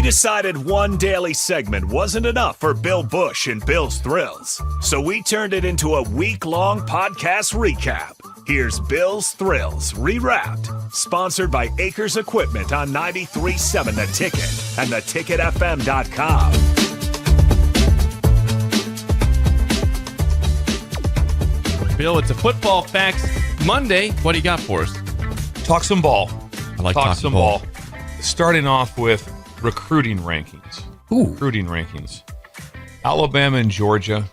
decided one daily segment wasn't enough for Bill Bush and Bill's Thrills, so we turned it into a week-long podcast recap. Here's Bill's Thrills Rewrapped, sponsored by Acres Equipment on 93.7 The Ticket and theticketfm.com. Bill, it's a Football Facts Monday. What do you got for us? Talk some ball. I like Talk talking some ball. Starting off with recruiting rankings. Recruiting rankings. Alabama and Georgia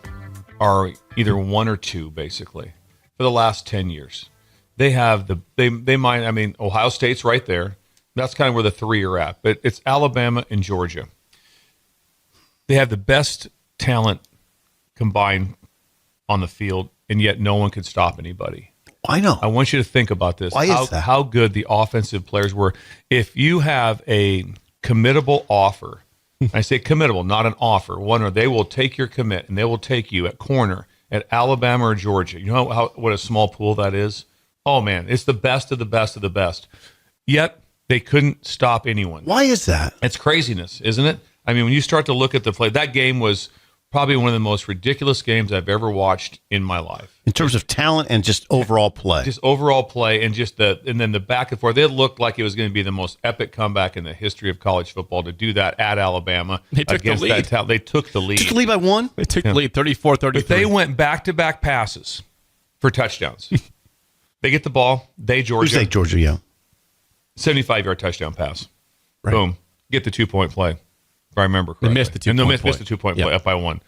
are either one or two, basically, for the last 10 years. They have Ohio State's right there. That's kind of where the three are at. But it's Alabama and Georgia. They have the best talent combined on the field, and yet no one could stop anybody. I know. I want you to think about this. Why is that? How good the offensive players were. If you have a committable offer, I say committable, not an offer, one where they will take your commit and they will take you at corner at Alabama or Georgia. You know what a small pool that is? Oh, man, it's the best of the best of the best. Yet they couldn't stop anyone. Why is that? It's craziness, isn't it? I mean, when you start to look at the play, that game was probably one of the most ridiculous games I've ever watched in my life. In terms of talent and just overall play. Just overall play and then the back and forth. It looked like it was going to be the most epic comeback in the history of college football to do that at Alabama. They took the lead. They took the lead. Took the lead by one? They took the lead 34-33. But they went back-to-back passes for touchdowns. They get the ball. Who's they, Georgia, yeah. 75-yard touchdown pass. Right. Boom. Get the 2-point play. If I remember correctly. They missed the 2-point play. Missed the 2-point play up by one.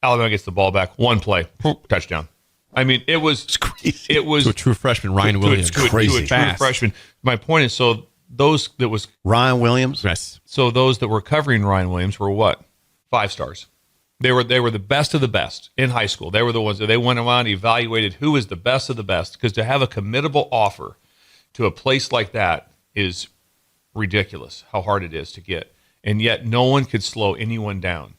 Alabama gets the ball back. One play. Touchdown. I mean, it was crazy. It was to a true freshman, Ryan Williams. Crazy. To a true freshman. My point is, so those that was Ryan Williams? Yes. So those that were covering Ryan Williams were what? 5 stars. They were the best of the best in high school. They were the ones that they went around and evaluated who is the best of the best. Because to have a committable offer to a place like that is ridiculous, how hard it is to get. And yet no one could slow anyone down.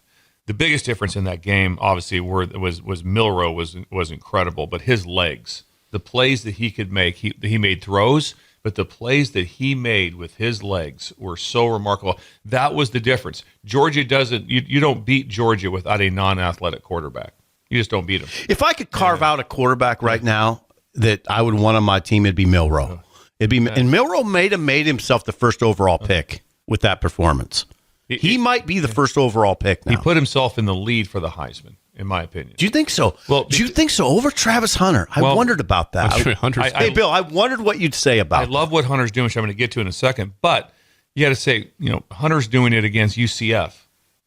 The biggest difference in that game, obviously, was Milroe was incredible, but his legs, the plays that he could make, he made throws, but the plays that he made with his legs were so remarkable. That was the difference. Georgia doesn't. You don't beat Georgia without a non-athletic quarterback. You just don't beat him. If I could carve out a quarterback right now that I would want on my team, it'd be Milroe. And Milroe made himself the first overall pick with that performance. He might be the first overall pick now. He put himself in the lead for the Heisman, in my opinion. Do you think so? Well, do you think so? Over Travis Hunter? I wondered about that. Hey, Bill, I wondered what you'd say about I love what Hunter's doing, which I'm going to get to in a second. But you got to say, Hunter's doing it against UCF,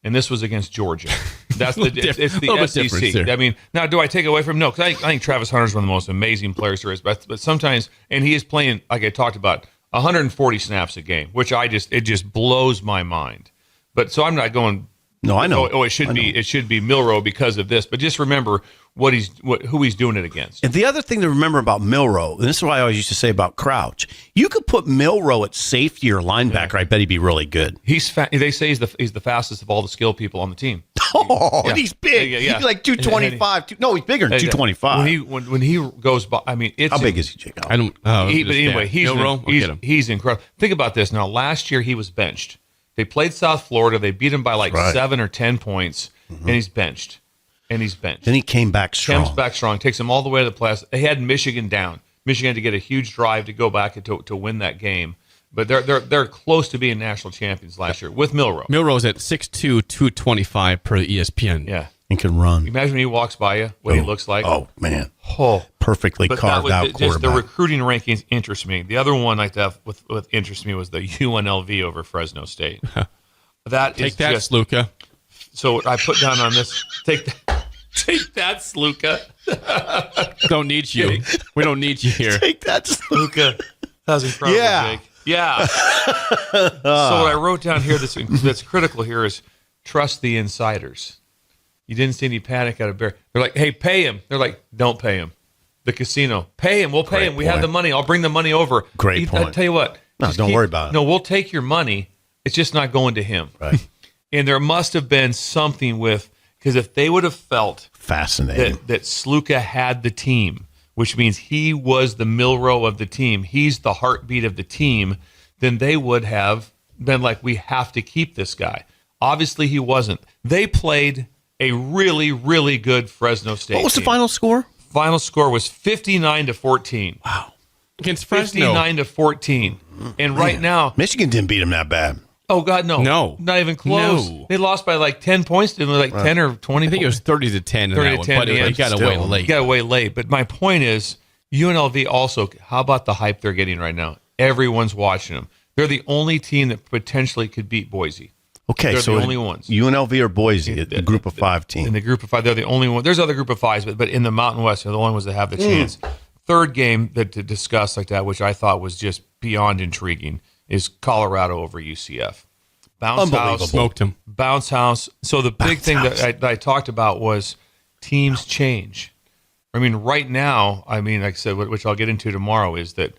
and this was against Georgia. That's it's the SEC. I mean, now do I take away from him? No, because I think Travis Hunter's one of the most amazing players there is. But sometimes, and he is playing, like I talked about, 140 snaps a game, which it just blows my mind. But so I'm not going. No, I know. It should be Milroe because of this. But just remember who he's doing it against. And the other thing to remember about Milroe, and this is what I always used to say about Crouch, you could put Milroe at safety or linebacker. I bet he'd be really good. They say he's the fastest of all the skill people on the team. And he's big. Yeah. He's like 225. No, he's bigger than 225. When he goes by, I mean, it's how big is he, Jake? I don't. But anyway, he's incredible. Think about this. Now, last year he was benched. They played South Florida. They beat him by 7 or 10 points, and he's benched. Then he came back strong. Takes him all the way to the playoffs. They had Michigan down. Michigan had to get a huge drive to go back to win that game. But they're close to being national champions last year with Milroe. Milroe's at 6'2", 225 per ESPN. Yeah. And can run. Imagine when he walks by you, what he looks like. Oh, man. Perfectly carved out quarterback. Just the recruiting rankings interest me. The other one like that with interest me was the UNLV over Fresno State. Take that, Sluka. So I put down on this, take that, Sluka. Don't need you. We don't need you here. Take that, Sluka. That was incredible, Jake. Yeah. So what I wrote down here that's critical here is trust the insiders. You didn't see any panic out of Bear. They're like, hey, pay him. They're like, don't pay him. The casino, pay him. We'll pay him. We have the money. I'll bring the money over. Great point. I'll tell you what. No, don't worry about it. No, we'll take your money. It's just not going to him. Right. And there must have been something because if they would have felt fascinating that Sluka had the team, which means he was the Milroe of the team, he's the heartbeat of the team, then they would have been like, we have to keep this guy. Obviously, he wasn't. They played a really, really good Fresno State What was the team. final score? Final score was 59-14. Wow. Against Fresno. 59-14. And right now, Michigan didn't beat them that bad. oh God, no. No. Not even close. No. They lost by like 10 points, didn't they? Like 10 or 20 I think it was points. 30-10 in 30 that to one, 10, but yeah, it got away still. late. Got away late. But my point is, UNLV also, how about the hype they're getting right now? Everyone's watching them. They're the only team that potentially could beat Boise. Okay, They're so the only ones. UNLV or Boise, a group of 5 team. In the group of 5, they're the only one. There's other group of 5s, but in the Mountain West, they're the only ones that have the chance. Third game that to discuss like that, which I thought was just beyond intriguing, is Colorado over UCF. Bounce Unbelievable. house, Smoked him. bounce house. So the big thing that I talked about was teams change. I mean, right now, I mean, like I said, which I'll get into tomorrow, is that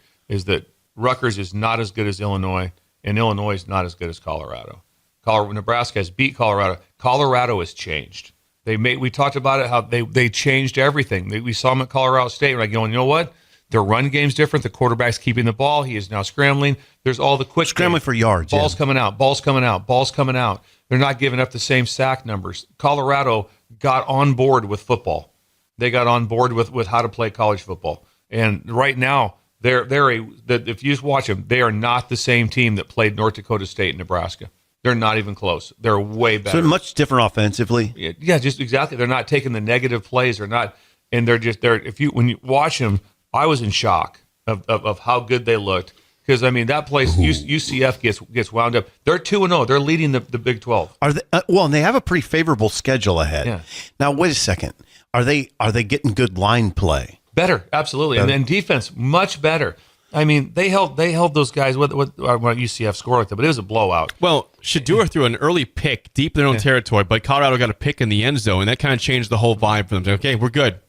Rutgers is not as good as Illinois, and Illinois is not as good as Colorado. Nebraska has beat Colorado. Colorado has changed. We talked about it, how they changed everything. We saw them at Colorado State. We're like, going, you know what? Their run game's different. The quarterback's keeping the ball. He is now scrambling. There's all the quick Scrambling game. for yards. Balls yeah. coming out. Balls coming out. Balls coming out. They're not giving up the same sack numbers. Colorado got on board with football. They got on board with how to play college football. And right now, if you just watch them, they are not the same team that played North Dakota State and Nebraska. They're not even close. They're way better. So much different offensively. Yeah, just exactly. They're not taking the negative plays. They're not, and when you watch them, I was in shock of how good they looked. Because I mean, that place UCF gets wound up. They're 2-0. They're leading the Big 12. Are they well? And they have a pretty favorable schedule ahead. Yeah. Now wait a second. Are they getting good line play? Better, absolutely, and then defense much better. I mean, they held those guys. What UCF scored like that, but it was a blowout. Well, Shedeur threw an early pick deep in their own territory, but Colorado got a pick in the end zone, and that kind of changed the whole vibe for them. So, okay, we're good.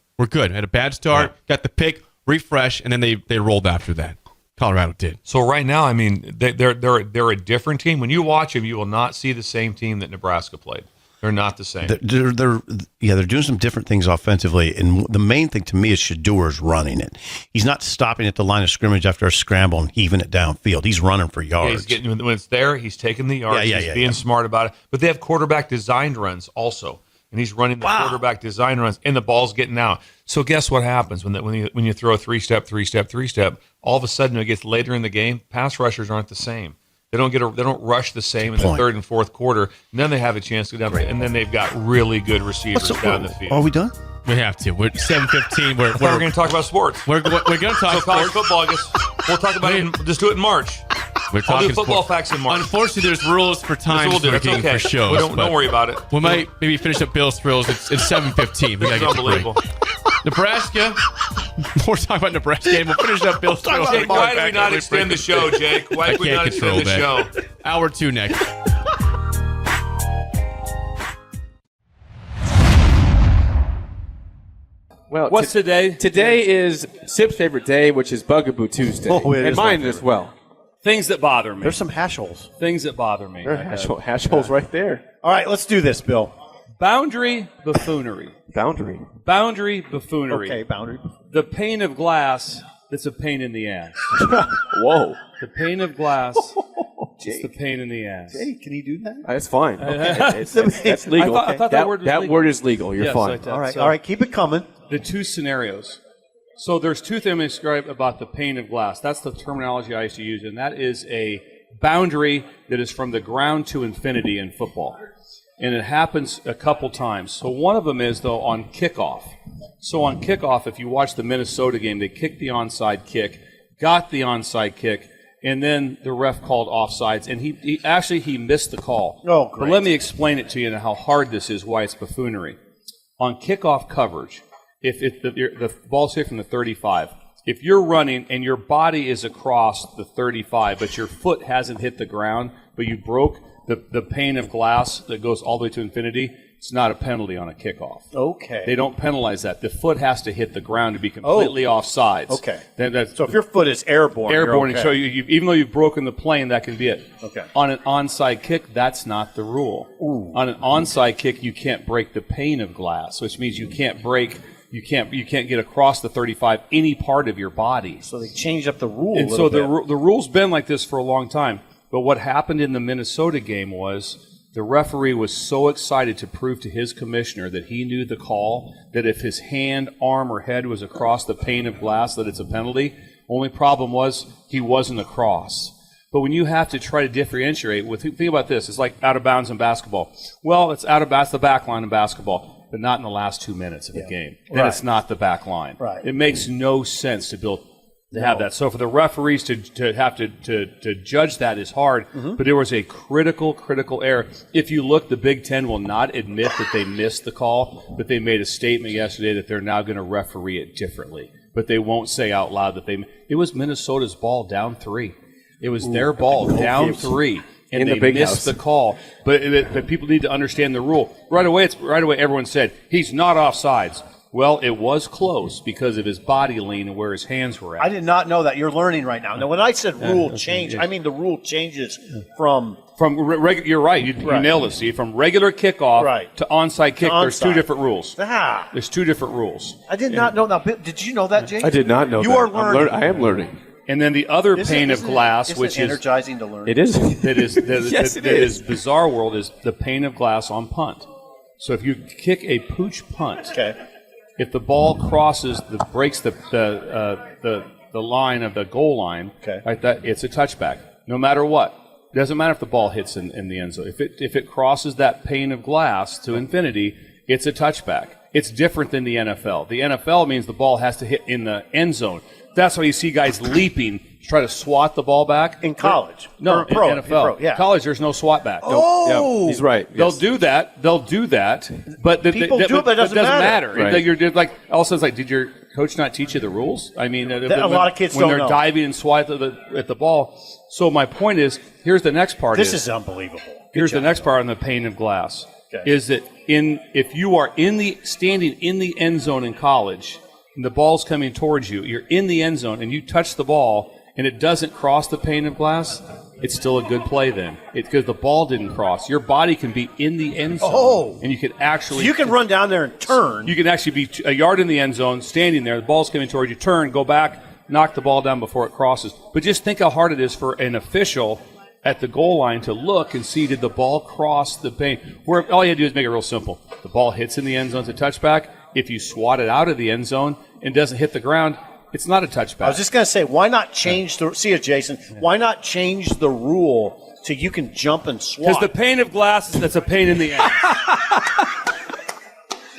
Had a bad start, got the pick, refresh, and then they rolled after that. Colorado did. So right now, I mean, they're a different team. When you watch them, you will not see the same team that Nebraska played. They're not the same. They're doing some different things offensively, and the main thing to me is Shadeur's running it. He's not stopping at the line of scrimmage after a scramble and heaving it downfield. He's running for yards. Yeah, he's getting, when it's there, he's taking the yards. He's being smart about it. But they have quarterback designed runs also, and he's running the quarterback design runs, and the ball's getting out. So guess what happens when you throw a three-step, all of a sudden when it gets later in the game, pass rushers aren't the same. They don't rush the same in the third and fourth quarter. And then they have a chance to go down, and then they've got really good receivers down the field. Are we done? We have to. We're 7:15. We're going to talk about sports. We're going to talk So college sports. football, I guess we'll talk about it. Just do it in March. We're I'll talking do football sports. facts in March. Unfortunately, there's rules for That's time what we'll do. That's for okay. shows. Don't worry about it. We might maybe finish up Bill's Thrills. It's 7:15. We got to It's get to break. unbelievable. Nebraska. We're talking about Nebraska game. We'll finish up Bill's Thrills. Jake, why do we not extend the show, Jake? Why do we not extend the show? Hour 2 next. Well, What's today? Today is Sip's favorite day, which is Bugaboo Tuesday. Oh, it and is my mine as well. Things that bother me. There's some hash holes. Things that bother me. There are hash holes right there. All right, let's do this, Bill. Boundary buffoonery. Boundary. Boundary buffoonery. Okay, boundary. The pane of glass that's a pain in the ass. Whoa. The pane of glass it's the pain in the ass. Hey, can he do that? That's fine. That's legal. I thought that word was legal. word is legal. You're Yes, fine. I thought All right, so. all right, keep it coming. The two scenarios. So there's two things I describe about the pane of glass. That's the terminology I used to use, and that is a boundary that is from the ground to infinity in football. And it happens a couple times. So one of them is, though, on kickoff. So on kickoff, if you watch the Minnesota game, they kicked the onside kick, got the onside kick, and then the ref called offsides, and he missed the call. Oh, great. But let me explain it to you and how hard this is, why it's buffoonery. On kickoff coverage, if the ball's hit from the 35, if you're running and your body is across the 35, but your foot hasn't hit the ground, but you broke the pane of glass that goes all the way to infinity, it's not a penalty on a kickoff. Okay. They don't penalize that. The foot has to hit the ground to be completely offsides. Okay. That's So if your foot is airborne, you're airborne, okay. so even though you've broken the plane, that can be it. Okay. On an onside kick, that's not the rule. Ooh. On an onside kick, you can't break the pane of glass, which means you can't get across the 35 any part of your body. So they changed up the rule. And a so little bit. the rule's been like this for a long time. But what happened in the Minnesota game was the referee was so excited to prove to his commissioner that he knew the call, that if his hand, arm, or head was across the pane of glass, that it's a penalty. Only problem was he wasn't across. But when you have to try to differentiate, think about this. It's like out of bounds in basketball. Well, it's out of bounds, the back line in basketball, but not in the last 2 minutes of the game. Then it's not the back line. Right. It makes no sense to have that. So for the referees to have to judge that is hard, but there was a critical error. If you look, the Big Ten will not admit that they missed the call, but they made a statement yesterday that they're now going to referee it differently. But they won't say out loud that it was Minnesota's ball down 3. It was their ball down 3. And they missed the call. But people need to understand the rule. Right away, everyone said, he's not offsides. Well, it was close because of his body lean and where his hands were at. I did not know that. You're learning right now. Now, when I said rule change, I mean the rule changes from you're right. You nailed it, Steve. From regular kickoff to onside kick, there's 2 different rules. There's 2 different rules. I did not know that. Did you know that, Jake? I did not know that. You are learning. I am learning. And then the other pane of glass, isn't which it energizing to learn. It is. that is bizarre world, is the pane of glass on punt. So if you kick a pooch punt, if the ball breaks the line of the goal line, it's a touchback. No matter what, it doesn't matter if the ball hits in the end zone. If it crosses that pane of glass to infinity, it's a touchback. It's different than the NFL. The NFL means the ball has to hit in the end zone. That's why you see guys leaping to try to swat the ball back. In college. No, or pro, in NFL. Pro, College, there's no swat back. Oh! He's right. They'll do that, but People do it, but it doesn't matter. Right. You're like, all of a sudden, it's like, did your coach not teach you the rules? I mean, a lot of kids when don't they're know. diving and swatting at the ball. So my point is, here's the next part. This is unbelievable. Here's the next part on the pane of glass. Is that if you are standing in the end zone in college, and the ball's coming towards you, you're in the end zone, and you touch the ball, and it doesn't cross the pane of glass, it's still a good play then. Because the ball didn't cross. Your body can be in the end zone, and you can actually... So you can run down there and turn. You can actually be a yard in the end zone, standing there, the ball's coming towards you, turn, go back, knock the ball down before it crosses. But just think how hard it is for an official at the goal line to look and see, did the ball cross the pane? Where all you have to do is make it real simple. The ball hits in the end zone, it's a touchback. If you swat it out of the end zone and doesn't hit the ground, it's not a touchback. I was just going to say, why not change the – see it, Jason. Why not change the rule so you can jump and swat? Because the pane of glass, that's a pain in the ass.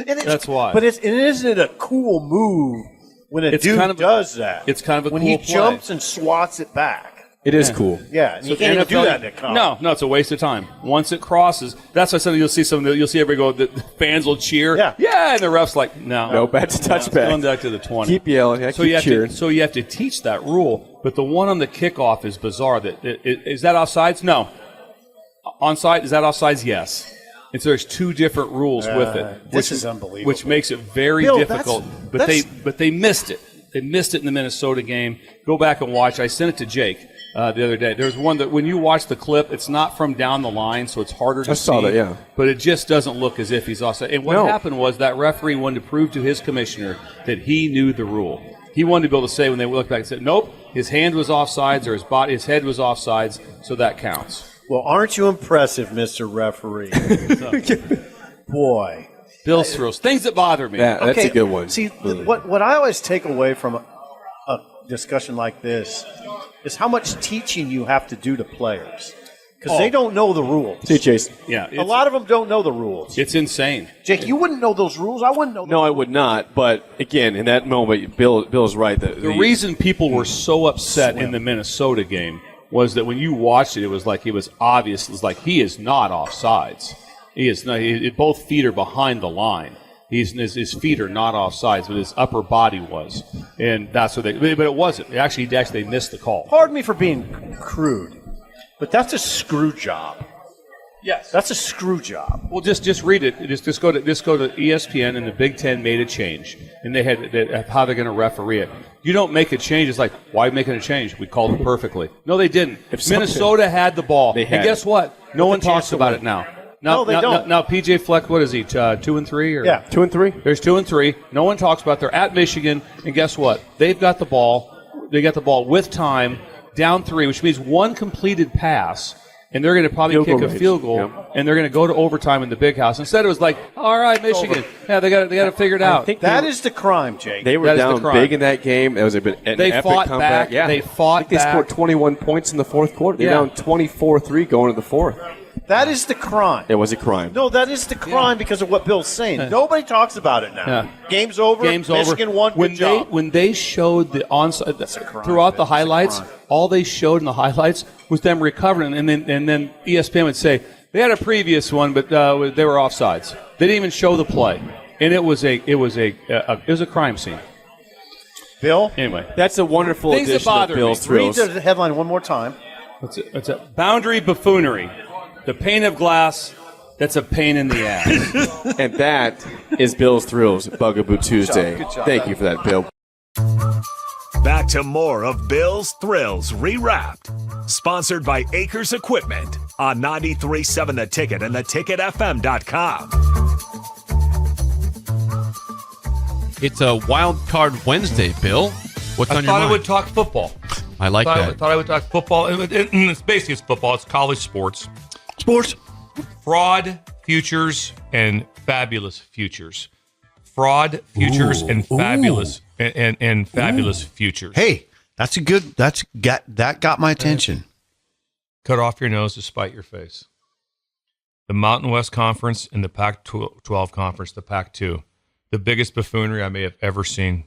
That's why. But isn't it a cool move when a dude does that? It's kind of a when cool he jumps and swats it back. It is cool. Yeah, and you can't even do that in college. No, it's a waste of time. Once it crosses, that's why you'll see everybody go. The fans will cheer. Yeah, and the ref's like, no, back to touchback. Going back to the 20. Keep yelling. Keep cheering. So you have to teach that rule. But the one on the kickoff is bizarre. Is that offsides? No. Onside, is that offsides? Yes. And so there's 2 different rules with it. This is unbelievable. Which makes it very difficult. But they missed it. They missed it in the Minnesota game. Go back and watch. I sent it to Jake the other day. There's one that when you watch the clip, it's not from down the line, so it's harder to see. I saw that, yeah. But it just doesn't look as if he's offside. And what happened was that referee wanted to prove to his commissioner that he knew the rule. He wanted to be able to say when they looked back and said, nope, his hand was offsides or his head was offsides, so that counts. Well, aren't you impressive, Mr. Referee? Boy. Bill's thrills. Things that bother me. Yeah, that's a good one. See, what I always take away from a discussion like this is how much teaching you have to do to players. Because they don't know the rules. See, Jason. Yeah, a lot of them don't know the rules. It's insane. Jake, you wouldn't know those rules. I wouldn't know those No, I would not. But, again, in that moment, Bill's right. The reason people were so upset in the Minnesota game was that when you watched it, it was like it was obvious. It was like he is not offsides. He is not. Both feet are behind the line. His feet are not offsides, but his upper body was, and that's what they. But it wasn't. They missed the call. Pardon me for being crude, but that's a screw job. Yes, that's a screw job. Well, just read it. Just go to ESPN, and the Big Ten made a change, and they had how they're going to referee it. You don't make a change. It's like, why are you making a change? We called it perfectly. No, they didn't. Minnesota had the ball, and guess what? No one talks about it now. No, they don't. Now, PJ Fleck, what is he? 2-3? Or? Yeah, 2-3. There's 2-3. No one talks about. They're at Michigan, and guess what? They've got the ball. They got the ball with time. down 3, which means one completed pass, and they're going to probably kick a field goal, and they're going to go to overtime in the Big House. Instead, it was like, all right, Michigan, yeah, they got to figure it out. That is the crime, Jake. They were down big in that game. It was an epic fought comeback. back. Yeah. They fought They back. scored 21 points in the fourth quarter. They're down 24-3 going to the fourth. That is the crime. It was a crime. No, that is the crime because of what Bill's saying. Nobody talks about it now. Yeah. Game's over. Game's Michigan over. won. Good job. When they showed the onside crime, throughout the Bill. It's a highlights, crime. all they showed in the highlights was them recovering, and then ESPN would say they had a previous one, but they were offsides. They didn't even show the play, and it was a crime scene. Bill, Anyway, That's a wonderful Things that addition of bother Bill's me. read Thrills. the headline one more time. it's a boundary buffoonery. The pane of glass. That's a pain in the ass. And that is Bill's Thrills, Bugaboo Tuesday. Good job. Thank you for that, Bill. Back to more of Bill's Thrills Rewrapped. Sponsored by Acres Equipment on 93.7 The Ticket and theticketfm.com. It's a wild card Wednesday, Bill. What's I on your thought mind? I would talk football. I like that. Thought I would talk football. And it's basically football. It's college sports. Sports. Fraud, futures, and fabulous futures. Fraud, futures, and fabulous and fabulous futures. Hey, that's a good. That got my attention. Cut off your nose to spite your face. The Mountain West Conference and the Pac-12 Conference, the Pac-2, the biggest buffoonery I may have ever seen.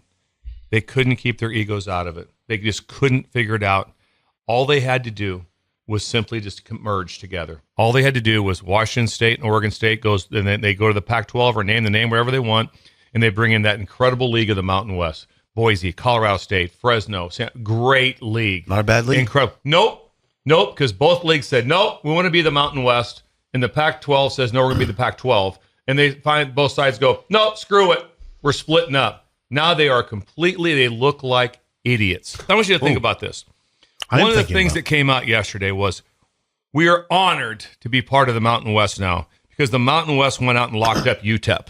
They couldn't keep their egos out of it. They just couldn't figure it out. All they had to do was simply just merge together. All they had to do was Washington State and Oregon State goes, and then they go to the Pac-12 or name the name wherever they want, and they bring in that incredible league of the Mountain West. Boise, Colorado State, Fresno, great league. Not a bad league. Incredible. Nope, because both leagues said, nope, we want to be the Mountain West, and the Pac-12 says, no, we're going to be the Pac-12. And they find both sides go, nope, screw it. We're splitting up. Now they look like idiots. I want you to think about this. One of the things that came out yesterday was we are honored to be part of the Mountain West now because the Mountain West went out and locked up UTEP.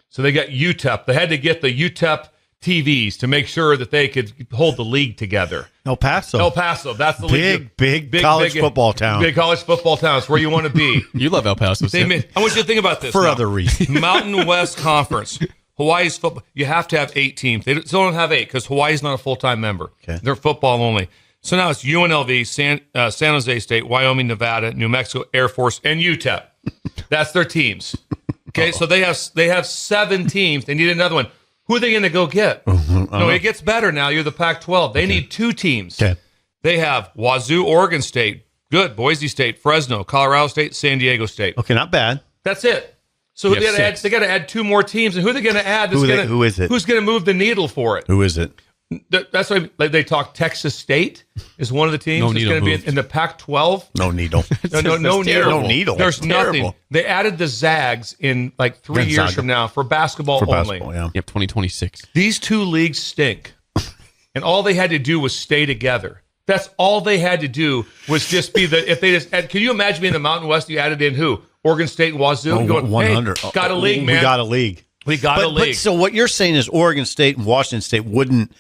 So they got UTEP. They had to get the UTEP TVs to make sure that they could hold the league together. El Paso. El Paso, that's the league. Big college football town. Big college football town. It's where you want to be. You love El Paso. I want you to think about this. For now. other reasons. Mountain West Conference. Hawaii's football. You have to have 8 teams. They still don't have 8 because Hawaii's not a full-time member. Okay. They're football only. So now it's UNLV, San Jose State, Wyoming, Nevada, New Mexico, Air Force, and UTEP. That's their teams. Okay, so they have 7 teams. They need another one. Who are they going to go get? No, it gets better now. You're the Pac-12. They need 2 teams. Okay. They have Wazoo, Oregon State, good, Boise State, Fresno, Colorado State, San Diego State. Okay, not bad. That's it. So You they have got to add. 6. They got to add 2 more teams, and who are they going to add? Who is it? Who's going to move the needle for it? Who is it? That's why they talk. Texas State is one of the teams No that's needle going to be moved. in the Pac-12. No needle. No needle. No needle. There's It's nothing. terrible. They added the Zags in like 3 years Gonzaga. from now for basketball For only. basketball, yeah. Yep, 2026. These 2 leagues stink, and all they had to do was stay together. That's all they had to do was just be the. If they just can you imagine being the Mountain West? You added in who? Oregon State and Wazoo. Oh, going, 100. Hey, got a league, man. We got a league. We got a league. But so what you're saying is Oregon State and Washington State wouldn't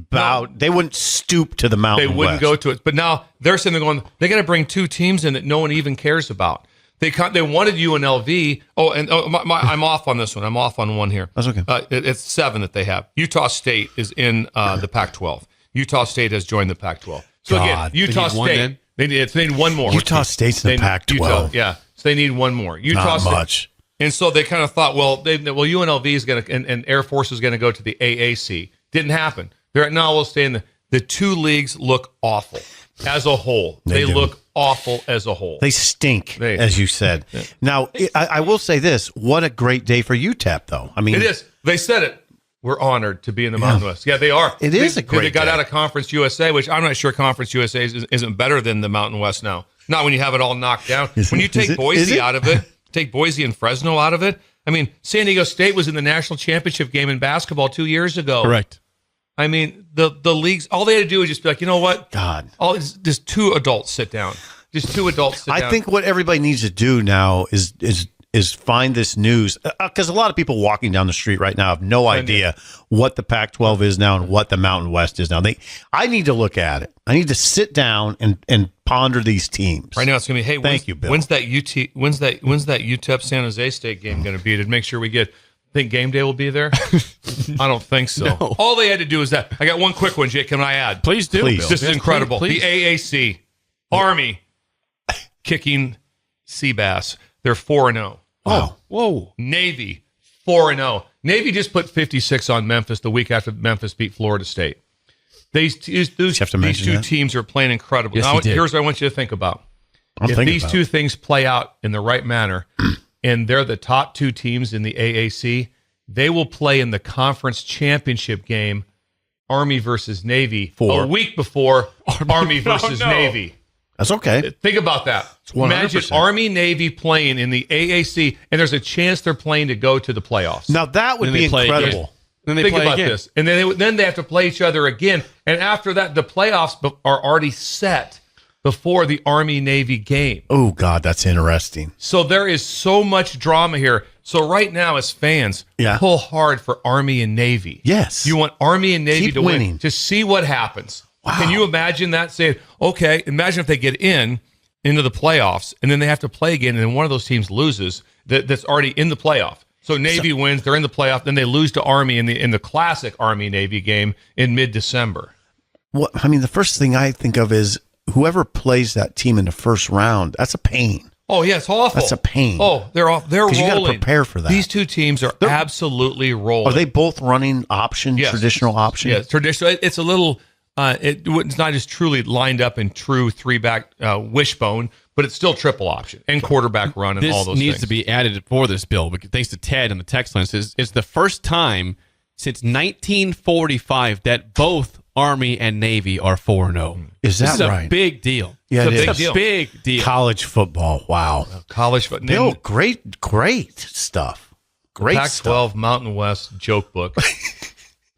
bow. They wouldn't stoop to the They Mountain wouldn't West. go to it. But now they're saying they're going. They got to bring 2 teams in that no one even cares about. They wanted UNLV. I'm off on this one. I'm off on one here. That's okay. It's 7 that they have. Utah State is in the Pac-12. Utah State has joined the Pac-12. So again, God. Utah They need one State. then? They need one more. Utah State's in the Pac-12. Utah, yeah. So they need one more. Utah Not State. much. And so they kind of thought, UNLV is going to, and Air Force is going to go to the AAC. Didn't happen. They're now we'll stay in the 2 leagues look awful as a whole. They do. look awful as a whole. They stink, They- as you said. Now, I will say this. What a great day for UTEP, though. I mean, It is. They said it. We're honored to be in the Mountain West. Yeah, they are. It is a great They got day. out of Conference USA, which I'm not sure Conference USA isn't better than the Mountain West now. Not when you have it all knocked down. Is When it- you is take it- is Boise it? out of it, take Boise and Fresno out of it. I mean, San Diego State was in the national championship game in basketball 2 years ago. Correct. I mean, the leagues, all they had to do was just be like, you know what? God. Just 2 adults sit down. Just 2 adults sit down. I think what everybody needs to do now is is find this news, because a lot of people walking down the street right now have no idea what the Pac-12 is now and what the Mountain West is now. I need to look at it. I need to sit down and ponder these teams. Right now it's going to be, hey, Thank you, Bill. When's that UTEP San Jose State game going to be to make sure we get? Think game day will be there? I don't think so. No. All they had to do is that. I got one quick one, Jake. Can I add? Please do. Please. Bill. This is Yes, incredible. please. The AAC, Army, kicking Seabass. They're 4-0. Oh, whoa. Navy, 4-0. Navy just put 56 on Memphis the week after Memphis beat Florida State. These two teams are playing incredible. Yes, now, he did. here's what I want you to think about. If these two things play out in the right manner, and they're the top two teams in the AAC, they will play in the conference championship game, Army versus Navy, a week before Army versus Navy. That's okay. Think about that. 100%. Imagine Army Navy playing in the AAC, and there's a chance they're playing to go to the playoffs. Now that would Then be they play again. incredible. Then they Think play about again. this, and then they have to play each other again, and after that, the playoffs are already set before the Army Navy game. Oh God, that's interesting. So there is so much drama here. So right now, as fans, pull hard for Army and Navy. Yes. You want Army and Navy Keep to winning. win. To see what happens. Wow. Can you imagine that? Saying, okay, imagine if they get into the playoffs, and then they have to play again, and then one of those teams loses that's already in the playoff. So Navy wins, they're in the playoff, then they lose to Army in the classic Army-Navy game in mid-December. What I mean, the first thing I think of is whoever plays that team in the first round. That's a pain. Oh, yeah, it's awful. That's a pain. Oh, they're off. They're rolling. You got to prepare for that. These two teams are absolutely rolling. Are they both running option, Yes. traditional option? Yeah, traditional. It's a little. It's not as truly lined up in true three-back wishbone, but it's still triple option and quarterback run and This all those needs things. to be added for this bill, because thanks to Ted and the text line, it's the first time since 1945 that both Army and Navy are 4-0. Is that this is right? a big deal. Yeah, it's it a is. big deal. College football. Wow. college football. Bill, great stuff. Great Pac-12 stuff. Mountain West joke book.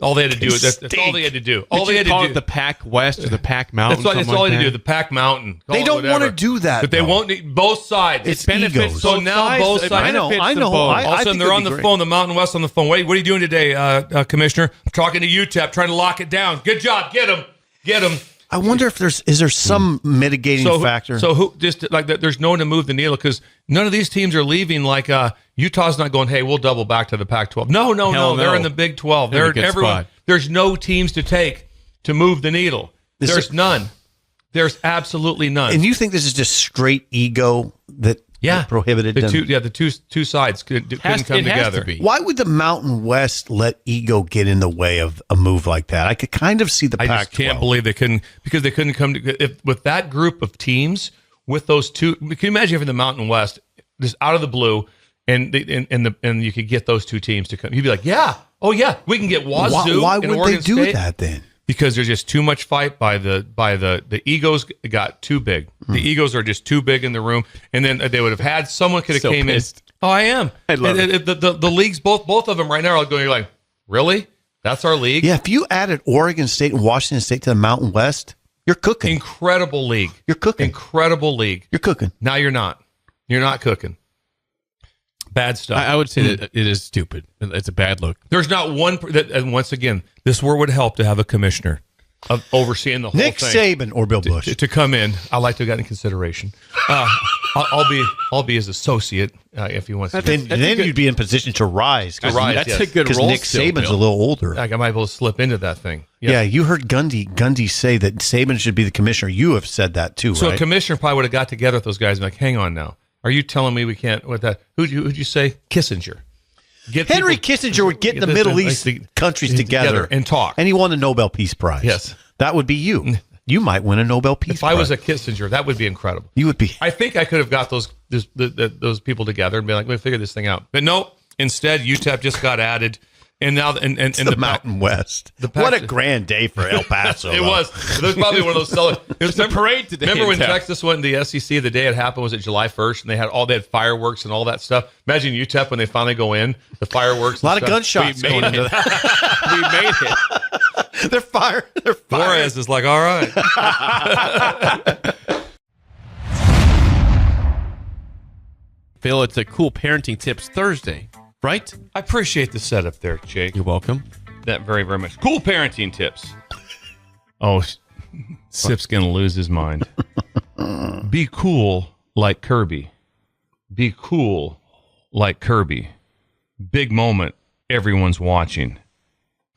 All they had to do. That's all they had to do. All they had to call do. it the Pac West or the Pac Mountain. That's all like they had to that? do. The Pac Mountain. Call They it don't whatever. want to do that, But they though. won't need both sides. It's benefits egos. So now both sides. I know. benefits them both. All of a I sudden, think they're it'd on be the great. phone, the Mountain West on the phone. Wait, what are you doing today, Commissioner? I'm talking to UTEP, trying to lock it down. Good job. Get him. Get him. I wonder if is there some mitigating factor? So who just like that? There's no one to move the needle because none of these teams are leaving. Like Utah's not going. Hey, we'll double back to the Pac-12. No. Hell They're no. in the Big 12. They're in a They're good everyone. spot. There's no teams to take to move the needle. There's none. There's absolutely none. and you think this is just straight ego that prohibited the them? the two sides couldn't come It has together. to be. Why would the Mountain West let ego get in the way of a move like that? I could kind of see the I Pac-12. just can't believe they couldn't come to with that group of teams with those two. Can you imagine if in the Mountain West, just out of the blue, and you could get those two teams to come? You'd be like, we can get Wazoo. Why and would Oregon they do State. that then? Because there's just too much fight by the egos got too big. The egos are just too big in the room, and then they would have had someone could have So came pissed. in. Oh, I am. I love it. The leagues, both of them right now are going like, really? That's our league. Yeah, if you added Oregon State and Washington State to the Mountain West, you're cooking. Incredible league. You're cooking. Incredible league. You're cooking. Now you're not. You're not cooking. Bad stuff. I would say that it is stupid. It's a bad look. There's not one. And once again, this would help to have a commissioner of overseeing the whole Nick thing. Saban or Bill Bush. To come in. I like to have gotten in consideration. I'll be his associate if he wants to. Then you'd be in position to rise. rise, That's yes. a good Because role. Nick still, Saban's Bill. a little older. Like I might be able to slip into that thing. Yeah, you heard Gundy say that Saban should be the commissioner. You have said that too, So right? a commissioner probably would have got together with those guys and be like, hang on now. Are you telling me we can't with that? Who'd you say? Kissinger. Get Henry people- Kissinger would get the this- Middle like East the- countries together and talk. and he won the Nobel Peace Prize. Yes. That would be you. You might win a Nobel Peace If Prize. I was a Kissinger, that would be incredible. you would be. I think I could have got those people together and be like, "Let me figure this thing out." But no, instead, UTEP just got added, and now and the Mountain West. the What a Pac- grand day for El Paso. It was. There's probably one of those sellers. It's a parade today Remember when in town. Texas went to the SEC? The day it happened was it July 1st, and they had fireworks and all that stuff. Imagine UTEP when they finally go in, the fireworks. A lot of gunshots We made going into that. We made it. They're fired. They're fired. Flores is like, all right. Phil. It's a Cool Parenting Tips Thursday, right? I appreciate the setup there, Jake. You're welcome. That very, very much. Cool parenting tips. Oh, Sip's going to lose his mind. Be cool like Kirby. Be cool like Kirby. Big moment. Everyone's watching.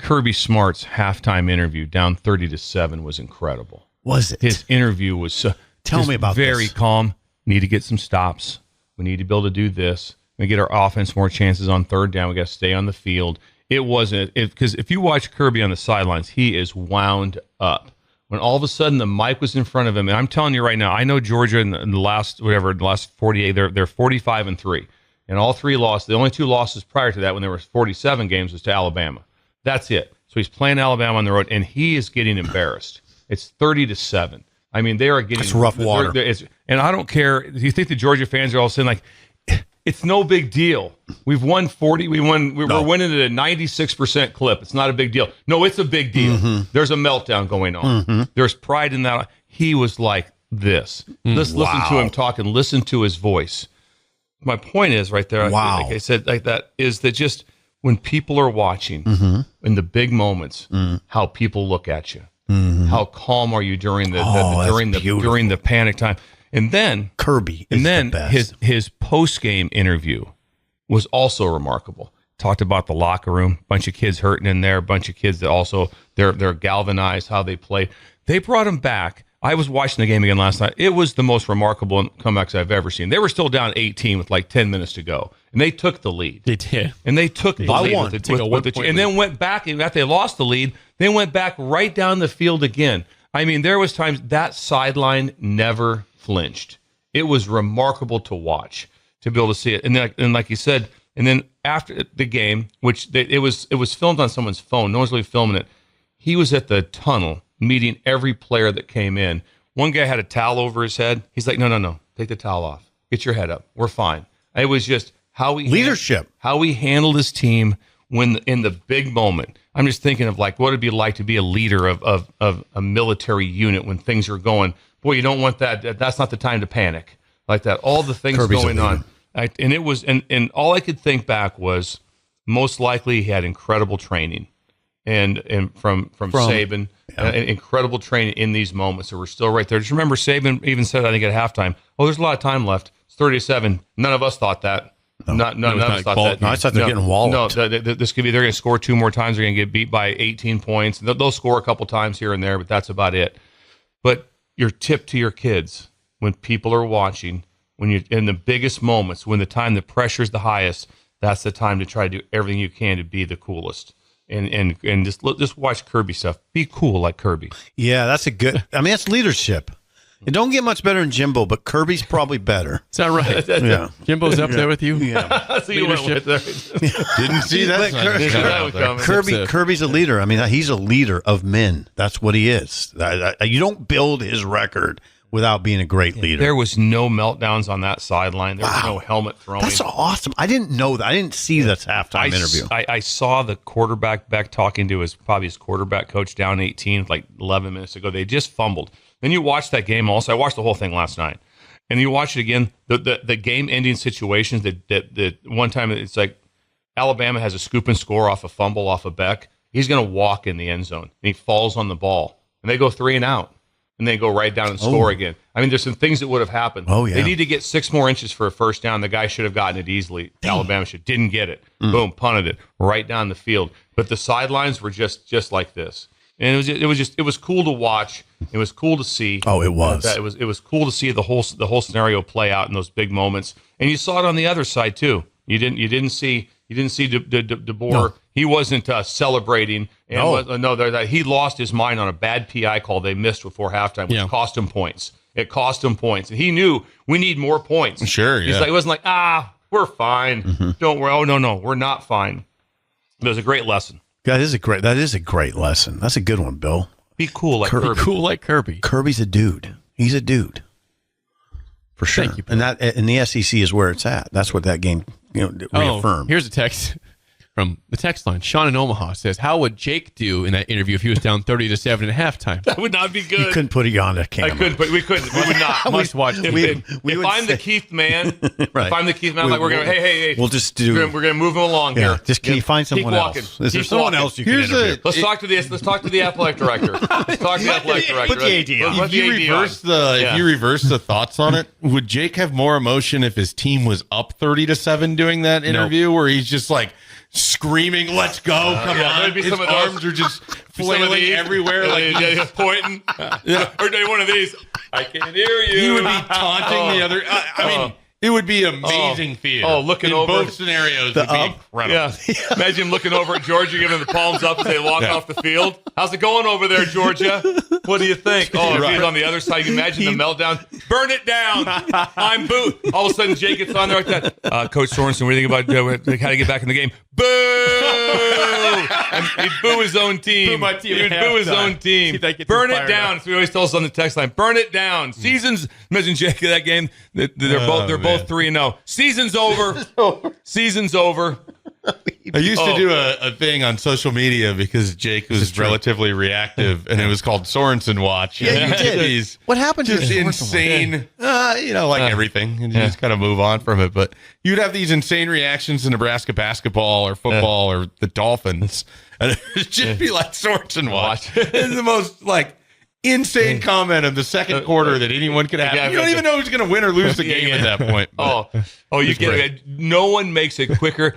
Kirby Smart's halftime interview down 30-7 was incredible. Was it? His interview was so, Tell me about very this. calm. Need to get some stops. We need to be able to do this. We get our offense more chances on third down. We got to stay on the field. It wasn't because if you watch Kirby on the sidelines, he is wound up. When all of a sudden the mic was in front of him, and I'm telling you right now, I know Georgia in the last 48, they're 45-3, and all three lost. The only two losses prior to that, when there were 47 games, was to Alabama. That's it. So he's playing Alabama on the road, and he is getting embarrassed. It's 30-7. I mean, they are getting. That's rough water. And I don't care. Do you think the Georgia fans are all saying like, it's no big deal? We've won 40. We're winning at a 96% clip. It's not a big deal. No, it's a big deal. Mm-hmm. There's a meltdown going on. Mm-hmm. There's pride in that. He was like this. Listen to him talk and listen to his voice. My point is right there. Wow. Like I said, like that is that just when people are watching in the big moments, how people look at you. How calm are you during the panic time? And then Kirby is the best. his post game interview was also remarkable. Talked about the locker room, bunch of kids hurting in there, a bunch of kids that also they're galvanized how they play. They brought him back. I was watching the game again last night. It was the most remarkable comebacks I've ever seen. They were still down 18 with like 10 minutes to go, and they took the lead. They did. And they took the lead and then went back, and after they lost the lead, they went back right down the field again. I mean, there was times that sideline never flinched. It was remarkable to watch, to be able to see it. And then, and like you said, and then after the game, which it was filmed on someone's phone. No one's really filming it. He was at the tunnel meeting every player that came in. One guy had a towel over his head. He's like, no, take the towel off. Get your head up. We're fine. It was just how he leadership, how he handled his team when in the big moment. I'm just thinking of like what it'd be like to be a leader of a military unit when things are going. Boy, you don't want that. That's not the time to panic like that. All the things Kirby's going on, and it was, and all I could think back was most likely he had incredible training, and from Saban, incredible training in these moments. So we're still right there. Just remember, Saban even said, I think at halftime, there's a lot of time left. It's 37. None of us thought that. None of us thought that. No, I thought they're getting walloped. No, this could be. They're going to score two more times. They're going to get beat by 18 points. They'll score a couple times here and there, but that's about it. But your tip to your kids when people are watching, when you're in the biggest moments, when the pressure's the highest, that's the time to try to do everything you can to be the coolest. And just watch Kirby stuff. Be cool like Kirby. Yeah, that's a good. I mean, that's leadership. It don't get much better than Jimbo, but Kirby's probably better. Is that right? Yeah, Jimbo's up there with you. Yeah, So you went with there. didn't see that. Kirby's a leader. I mean, he's a leader of men. That's what he is. You don't build his record without being a great leader. There was no meltdowns on that sideline. There was no helmet throwing. That's awesome. I didn't know that. I didn't see this halftime interview. I saw the quarterback back talking to his quarterback coach down 18 like 11 minutes ago. They just fumbled. Then you watch that game also. I watched the whole thing last night. And you watch it again, the game-ending situations that one time it's like Alabama has a scoop and score off a fumble off of Beck. He's going to walk in the end zone, and he falls on the ball. And they go 3 and out, and they go right down and score again. I mean, there's some things that would have happened. Oh, yeah. They need to get 6 more inches for a first down. The guy should have gotten it easily. Alabama didn't get it. Boom, punted it right down the field. But the sidelines were just like this. And it was cool to watch. It was cool to see. Oh, it was. It was cool to see the whole scenario play out in those big moments. And you saw it on the other side too. You didn't see DeBoer. No. He wasn't celebrating. And he lost his mind on a bad PI call they missed before halftime, which cost him points. It cost him points, and he knew we need more points. Sure, He's like, it wasn't like we're fine. Mm-hmm. Don't worry. Oh no, we're not fine. It was a great lesson. That is a great lesson. That's a good one, Bill. Be cool like Kirby. Cool like Kirby. Kirby's a dude. He's a dude. For sure. Thank you, and the SEC is where it's at. That's what that game reaffirmed. Here's a text. from the text line. Sean in Omaha says, how would Jake do in that interview if he was down 30-7 at halftime? That would not be good. You couldn't put it on a I camera. couldn't, but we couldn't. We would not. Must watch. If I'm the Keith man, Right. if I'm the Keith man, I'm like, we're going to, hey, We'll just do. we're going to move him along Yeah, here. just can you find Keep someone walking. else? Is there Keep someone walking. else you can interview? Let's talk to the athletic director. Let's talk to the athletic director. Put the AD on. Let If you the AD on. if you reverse the thoughts on it, would Jake have more emotion if his team was up 30-7 doing that interview, where he's just like screaming, "Let's go! Come yeah, on!" there'd be His some of those. arms are just Some of flailing these. everywhere, like yeah, pointing. Or do one of these. I can hear you. he would be taunting the other. I mean, it would be amazing feel. Oh, looking in over. both scenarios would be incredible. Yeah. Imagine looking over at Georgia, giving the palms up as they walk off the field. How's it going over there, Georgia? What do you think? Oh, if he's on the other side, you can imagine the meltdown. Burn it down. I'm Boo. All of a sudden, Jake gets on there like that. Coach Sorensen, what do you think about how to get back in the game? Boo! And he'd boo his own team. Boo my team He'd at boo his halftime. own team. See if that gets Burn him it fired down. up. So he always tells us on the text line, burn it down. Seasons, imagine Jake at that game. They're both 3-0. Season's over. Season's over. I used to do a thing on social media because Jake was relatively reactive, and it was called Sorensen Watch. Yeah, you did. He's What happened to just your Sorensen insane, like everything, and you just kind of move on from it. But you'd have these insane reactions to Nebraska basketball or football or the Dolphins, and it'd just be like Sorensen Watch. It's the most insane comment of the second quarter that anyone could have. Yeah, You don't even know who's going to win or lose the game at that point. But You get it. No one makes it quicker.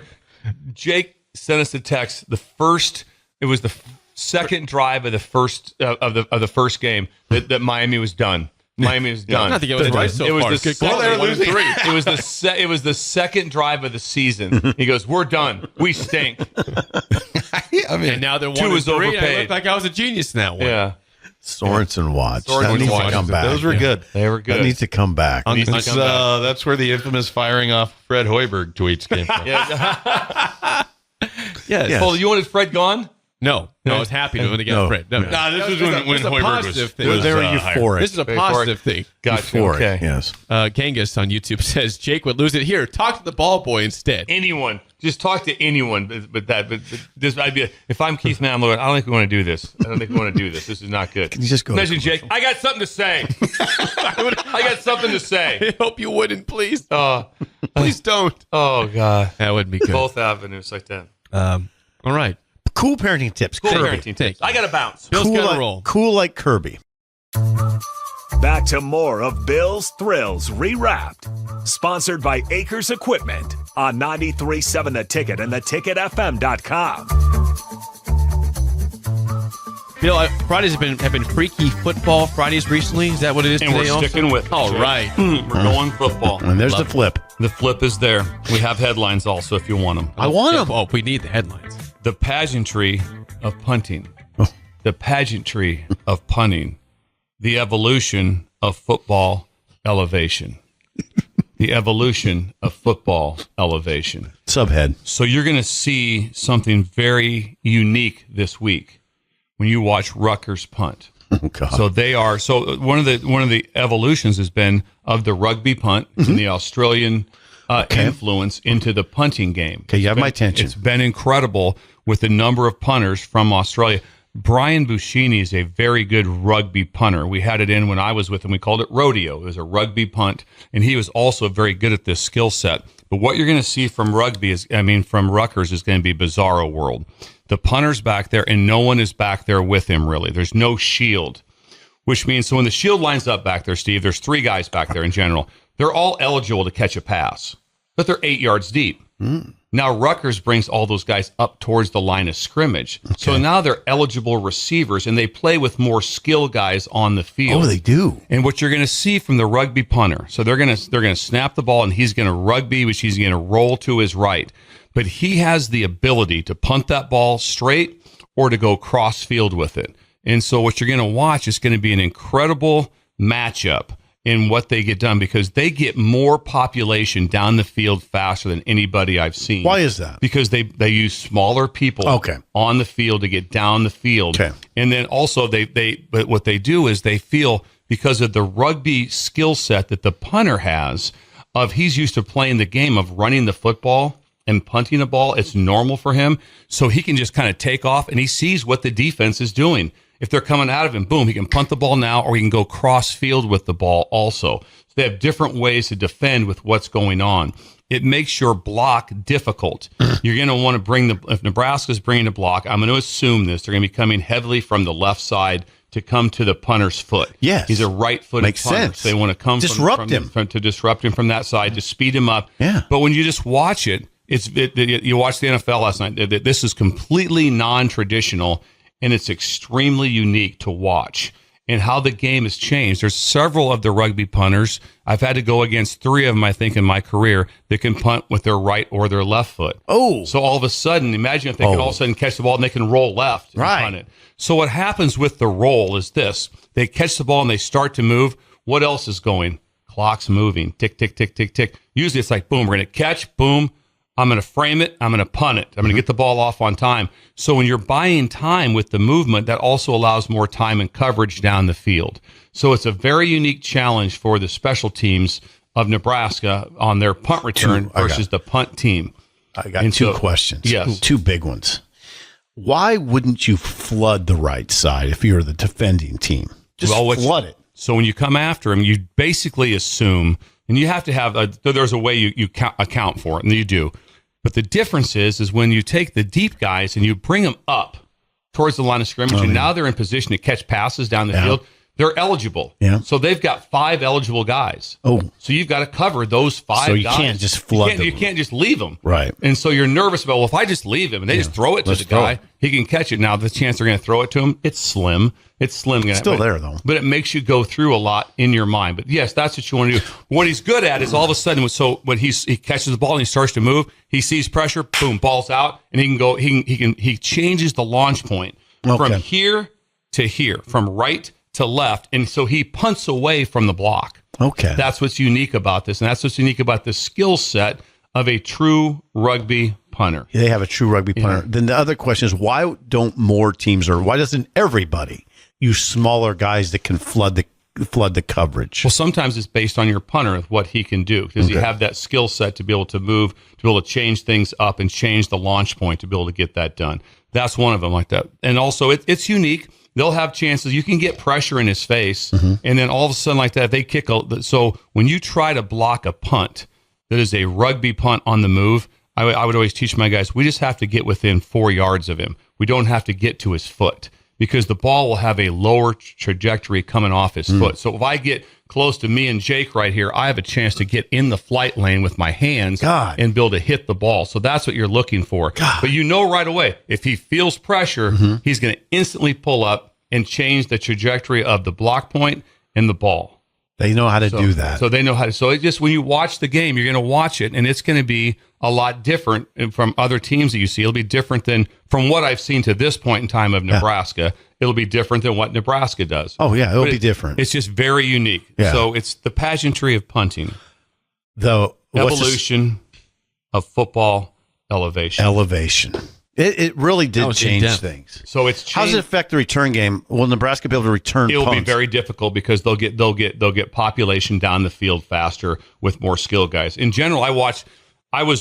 Jake sent us a text. It was the second drive of the first of the first game that Miami was done. Miami was done. I think it was right so It was far. the Good second, call. They're losing. It was the second drive of the season. He goes, "We're done. We stink." I mean, And now they're 1-3. Two is I overpaid. look like I was a genius in that one. Yeah, Sorensen Watch. That Sorensen needs Watch. to come back. those were good. they were good. That needs to come back. That's where the infamous firing off Fred Hoiberg tweets came from. Yes. Oh, you wanted Fred gone? No, I was happy to win against No. Fred. No, Nah, this That was when it's a Hoiberg positive was thing. was, They were hired. euphoric. This is a positive thing. Gotcha. Euphoric, Okay. yes. Genghis on YouTube says Jake would lose it. Here, talk to the ball boy instead. Anyone, just talk to anyone. But this I'd be if I'm Keith Mann, I don't think we want to do this. I don't think we want to do this. This is not good. Can you just go to Imagine Jake. I got something to say. I got something to say. I hope you wouldn't, please. Please don't. Oh God, That would be good. both avenues like that. All right. Cool parenting tips. Cool Kirby. parenting tips. I got to bounce. Bill's Cool got to like, roll. cool like Kirby. Back to more of Bill's Thrills Rewrapped. Sponsored by Acres Equipment on 93.7 The Ticket and theticketfm.com. Bill, Fridays have been freaky football Fridays recently. Is that what it is And today? we're also? sticking with it, All Jake. right. We're going football. And there's the flip. The flip is there. We have headlines also if you want them. I want him. Oh, we need the headlines. The pageantry of punting. The pageantry of punting. The evolution of football elevation. The evolution of football elevation. Subhead. So you're going to see something very unique this week when you watch Rutgers punt. Oh, God. So they are. So one of the evolutions has been of the rugby punt and the Australian influence into the punting game. Okay, you have my attention. It's been incredible with the number of punters from Australia. Brian Buschini is a very good rugby punter. We had it in when I was with him. We called it rodeo. It was a rugby punt, and he was also very good at this skill set. But what you're going to see from from Rutgers is going to be bizarro world. The punter's back there, and no one is back there with him, really. There's no shield, which means so when the shield lines up back there, Steve, there's three guys back there in general. They're all eligible to catch a pass, but they're 8 yards deep. Now Rutgers brings all those guys up towards the line of scrimmage. Okay. So now they're eligible receivers, and they play with more skill guys on the field. Oh, they do. And what you're going to see from the rugby punter, so they're going to snap the ball, and he's going to rugby, which he's going to roll to his right. But he has the ability to punt that ball straight or to go cross field with it. And so what you're going to watch is going to be an incredible matchup in what they get done because they get more population down the field faster than anybody I've seen. Why is that? Because they use smaller people on the field to get down the field. Okay. And then also but what they do is they feel because of the rugby skill set that the punter has of he's used to playing the game of running the football and punting a ball, it's normal for him. So he can just kind of take off, and he sees what the defense is doing. If they're coming out of him, boom, he can punt the ball now, or he can go cross field with the ball also. So they have different ways to defend with what's going on. It makes your block difficult. You're going to want to if Nebraska's bringing a block, I'm going to assume this, they're going to be coming heavily from the left side to come to the punter's foot. Yes. He's a right-footed Makes punter. sense. So they want to come Disrupt him. to disrupt him from that side, to speed him up. Yeah. But when you just watch it, you watched the NFL last night. This is completely non-traditional, and it's extremely unique to watch. And how the game has changed. There's several of the rugby punters. I've had to go against 3 of them, I think, in my career that can punt with their right or their left foot. Oh. So all of a sudden, imagine if they could all of a sudden catch the ball and they can roll left and Right. punt it. So what happens with the roll is this. They catch the ball and they start to move. What else is going? Clock's moving. Tick, tick, tick, tick, tick. Usually it's like, boom, we're going to catch, boom. I'm going to frame it. I'm going to punt it. I'm going to get the ball off on time. So when you're buying time with the movement, that also allows more time and coverage down the field. So it's a very unique challenge for the special teams of Nebraska on their punt return versus the punt team. I got 2 questions. Yes. 2 big ones. Why wouldn't you flood the right side if you're the defending team? Just flood it. So when you come after him, you basically assume, and you have to have, there's a way you account for it, and you do. But the difference is when you take the deep guys and you bring them up towards the line of scrimmage, and now they're in position to catch passes down the field, they're eligible. Yeah. So they've got 5 eligible guys. Oh. So you've got to cover those 5 guys. So you can't just flood them. You can't just leave them. Right. And so you're nervous about, well, if I just leave him and they just throw it to the guy, he can catch it. Now, the chance they're going to throw it to him, it's slim. It's slim. Still there, though. But it makes you go through a lot in your mind. But yes, that's what you want to do. What he's good at is all of a sudden, so when he catches the ball and he starts to move, he sees pressure, boom, ball's out, and he can go. He changes the launch point from here to here, from right to left, and so he punts away from the block. Okay, that's what's unique about this, and that's what's unique about the skill set of a true rugby punter. They have a true rugby punter. Then the other question is, why don't more teams, or why doesn't everybody use smaller guys that can flood the coverage? Well, sometimes it's based on your punter, what he can do. Does he have that skill set to be able to move, to be able to change things up and change the launch point to be able to get that done? That's one of them like that. And also, it's unique. They'll have chances. You can get pressure in his face, and then all of a sudden like that, they kick. So when you try to block a punt that is a rugby punt on the move, I would always teach my guys, we just have to get within 4 yards of him. We don't have to get to his foot, because the ball will have a lower trajectory coming off his foot. So if I get close to me and Jake right here, I have a chance to get in the flight lane with my hands and be able to hit the ball. So that's what you're looking for. But you know right away, if he feels pressure, he's going to instantly pull up and change the trajectory of the block point and the ball. They know how to do that. So they know how to. So it just, when you watch the game, you're going to watch it, and it's going to be a lot different from other teams that you see. It'll be different than from what I've seen to this point in time of Nebraska. It'll be different than what Nebraska does. Oh, yeah, it'll be different. It's just very unique. Yeah. So it's the pageantry of punting. The evolution of football elevation. It really did change things. So it's changed. How does it affect the return game? Will Nebraska be able to return It'll punts? be very difficult, because they'll get population down the field faster with more skilled guys. In general, I was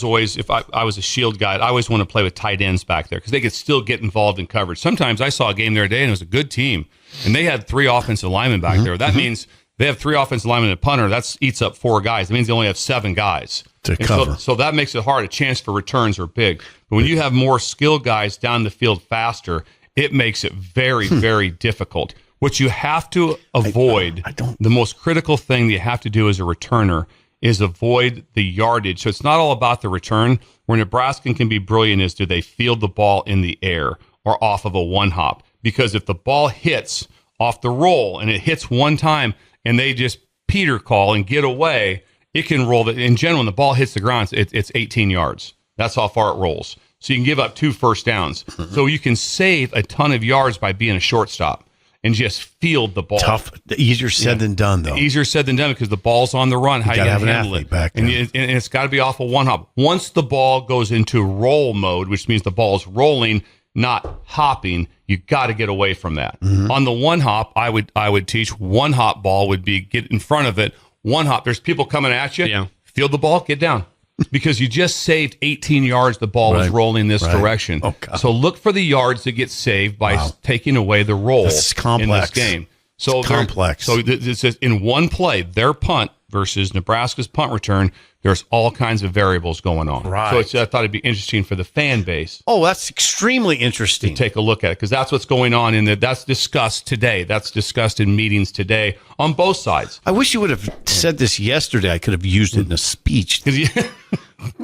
always, if I was a shield guy, I always want to play with tight ends back there, because they could still get involved in coverage. Sometimes I saw a game the other day and it was a good team, and they had 3 offensive linemen back there. That means they have 3 offensive linemen and a punter. That eats up 4 guys. It means they only have 7 guys to cover. So that makes it hard. A chance for returns are big. But when you have more skilled guys down the field faster, it makes it very, very difficult. What you have to avoid, the most critical thing that you have to do as a returner, is avoid the yardage. So it's not all about the return. Where Nebraska can be brilliant is, do they field the ball in the air or off of a one hop? Because if the ball hits off the roll and it hits one time and they just Peter call and get away, it can roll. In general, when the ball hits the ground, it's 18 yards. That's how far it rolls. So you can give up 2 first downs. So you can save a ton of yards by being a shortstop and just field the ball. Tough. Easier said than done, though. Easier said than done, because the ball's on the run. How you got to handle it? Back and it's got to be off of one hop. Once the ball goes into roll mode, which means the ball's rolling, not hopping, you got to get away from that. On the one hop, I would teach one hop ball would be get in front of it. One hop. There's people coming at you. Yeah. Field the ball, get down. because you just saved 18 yards. The ball was rolling this direction. Oh, God. So look for the yards that get saved by taking away the roll This is complex. in this game. So It's complex. So this is in one play, their punt versus Nebraska's punt return. There's all kinds of variables going on. Right. So I thought it'd be interesting for the fan base Oh, that's extremely interesting. to take a look at it, because that's what's going on in that's discussed today. That's discussed in meetings today on both sides. I wish you would have said this yesterday. I could have used it in a speech. 'Cause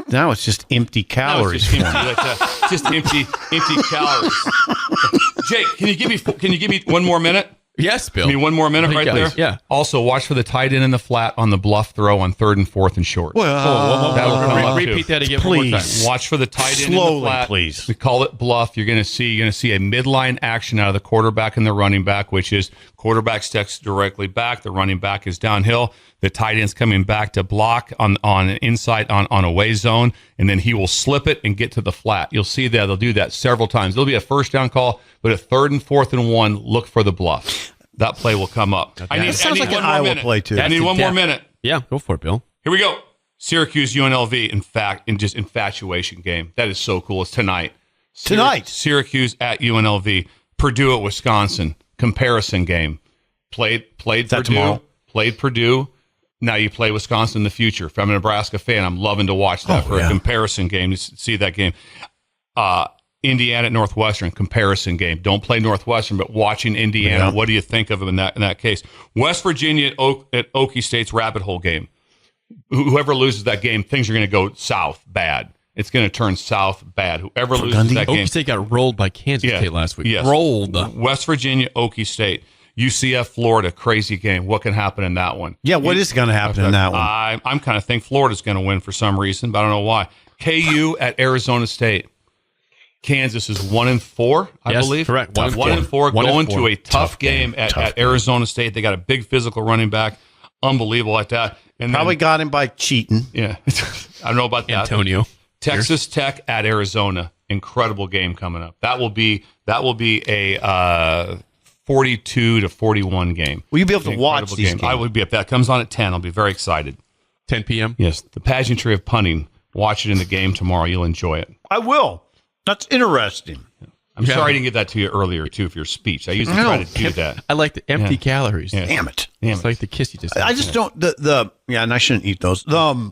Now it's just empty No, calories. it's just empty, like that. Just empty calories. Jake, can you give me one more minute? Yes, Bill. Give me one more minute right there. Yeah. Also, watch for the tight end in the flat on the bluff throw on 3rd and 4th and short. That'll come up too. Repeat that again one more time. Please. Watch for the tight end in the Slowly, flat. please. We call it bluff. You're going to see a midline action out of the quarterback and the running back, which is quarterback steps directly back. The running back is downhill. The tight end's coming back to block on inside on away zone, and then he will slip it and get to the flat. You'll see that they'll do that several times. There'll be a first down call, but a 3rd and 4th and 1, look for the bluff. That play will come up. I need sounds like one an more Iowa minute. play, too. I need one more minute. Yeah, go for it, Bill. Here we go. Syracuse UNLV. In fact, in just infatuation game. That is so cool. It's tonight. Tonight. Syracuse at UNLV. Purdue at Wisconsin. Comparison game. Played that Purdue. tomorrow? Played Purdue. Now you play Wisconsin in the future. If I'm a Nebraska fan, I'm loving to watch that for a comparison game, to see that game. Indiana at Northwestern, comparison game. Don't play Northwestern, but watching Indiana, what do you think of them in that case? West Virginia at Okie State's Rabbit Hole game. Whoever loses that game, things are going to go south bad. It's going to turn south bad. Whoever loses that game. Okie State got rolled by Kansas State last week. Yes. Rolled. West Virginia, Okie State. UCF, Florida, crazy game. What can happen in that one? Yeah, what is going to happen in that one? I'm kind of think Florida's going to win for some reason, but I don't know why. KU at Arizona State. Kansas is 1-4, I Yes, believe. correct. 1-4, 1-4. going to a tough game at Arizona State. They got a big physical running back. Unbelievable like that. And Probably got him by cheating. yeah. I don't know about that. Antonio. Texas Tech at Arizona. Incredible game coming up. That will be a 42-41 game. Will you be able to watch Incredible these game. games? I would be. If that comes on at 10, I'll be very excited. 10 p.m. Yes, the pageantry of punting. Watch it in the game tomorrow. You'll enjoy it. I will. That's interesting. I'm sorry I didn't get that to you earlier, too, for your speech. I usually try to do that. I like the empty calories. Yeah. Damn it. It's like the kiss you just I just don't and I shouldn't eat those. The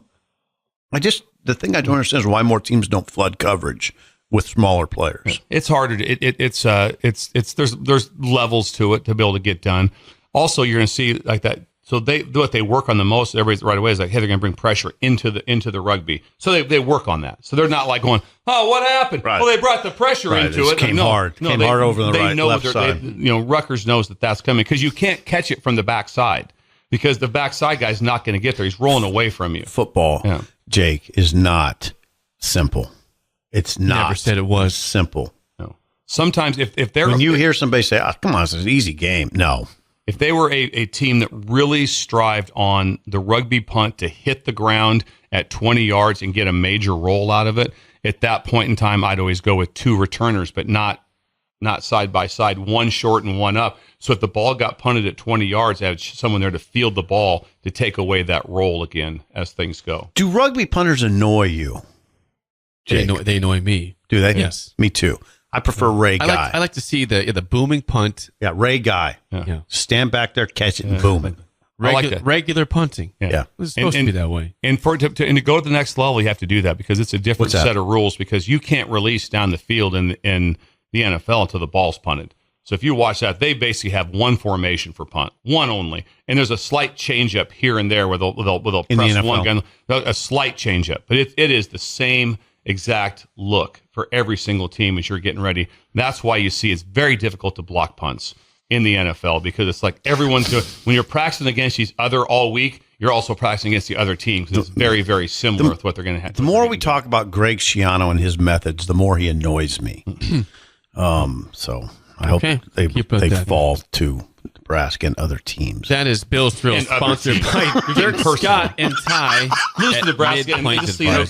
thing I don't understand is why more teams don't flood coverage with smaller players. It's harder. It's there's levels to it to be able to get done. Also, you're going to see like that. So what they work on the most, everybody's right away is like, hey, they're going to bring pressure into the rugby. So they work on that. So they're not like going, oh, what happened? Right. Well, they brought the pressure into it. Came hard over the right, left side. Rutgers knows that's coming because you can't catch it from the backside because the backside guy's not going to get there. He's rolling away from you. Football, Jake, is not simple. It's not. Never said it was simple. No. Sometimes if they're when you hear somebody say, "Oh, come on, it's an easy game," no. If they were a team that really strived on the rugby punt to hit the ground at 20 yards and get a major roll out of it, at that point in time, I'd always go with two returners, but not side by side, one short and one up. So if the ball got punted at 20 yards, I had someone there to field the ball to take away that roll again as things go. Do rugby punters annoy you? they annoy me. Do they? Yes. Me too. I prefer Ray Guy. I like to see the booming punt. Yeah, Ray Guy. Yeah. Stand back there, catch it, and boom it. I like that. Regular punting. Yeah. It's supposed to be that way. And to go to the next level, you have to do that because it's a different set of rules because you can't release down the field in the NFL until the ball's punted. So if you watch that, they basically have one formation for punt, one only. And there's a slight change up here and there where they'll In the press NFL. one gun, a slight change up. But it is the same exact look for every single team as you're getting ready. That's why you see it's very difficult to block punts in the NFL because it's like everyone's doing, when you're practicing against each other all week, you're also practicing against the other team because it's very, very similar with what they're going to have. The more we talk about Greg Schiano and his methods, the more he annoys me. So I hope they fall to Nebraska and other teams. That is Bill's Thrills, sponsored by Dirk Scott and Ty. Lose to Nebraska and Mid-Point just so you know, Advice.